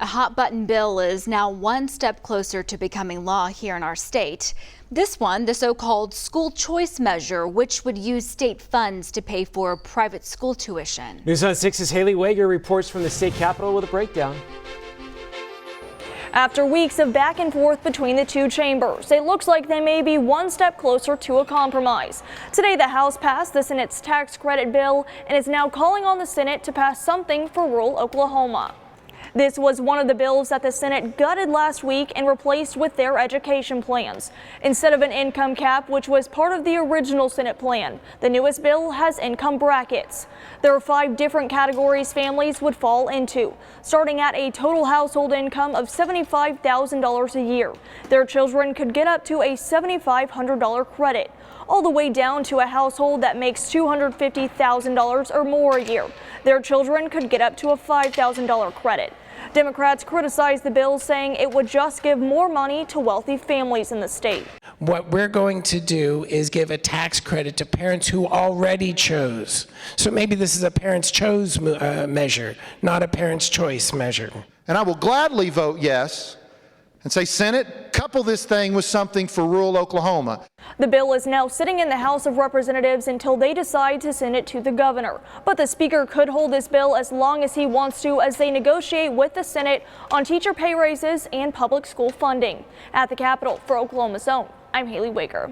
A hot-button bill is now one step closer to becoming law here in our state. This one, the so-called school choice measure, which would use state funds to pay for private school tuition. News on 6's Haley Wager reports from the state capitol with a breakdown. After weeks of back and forth between the two chambers, it looks like they may be one step closer to a compromise. Today, the House passed the Senate's tax credit bill and is now calling on the Senate to pass something for rural Oklahoma. This was one of the bills that the Senate gutted last week and replaced with their education plans. Instead of an income cap, which was part of the original Senate plan, the newest bill has income brackets. There are 5 different categories families would fall into, starting at a total household income of $75,000 a year. Their children could get up to a $7,500 credit, all the way down to a household that makes $250,000 or more a year. Their children could get up to a $5,000 credit. Democrats criticized the bill, saying it would just give more money to wealthy families in the state. What we're going to do is give a tax credit to parents who already chose. So maybe this is a parents chose measure, not a parents choice measure. And I will gladly vote yes and say, Senate, couple this thing with something for rural Oklahoma. The bill is now sitting in the House of Representatives until they decide to send it to the governor. But the speaker could hold this bill as long as he wants to as they negotiate with the Senate on teacher pay raises and public school funding. At the Capitol for Oklahoma's Own, I'm Haley Wager.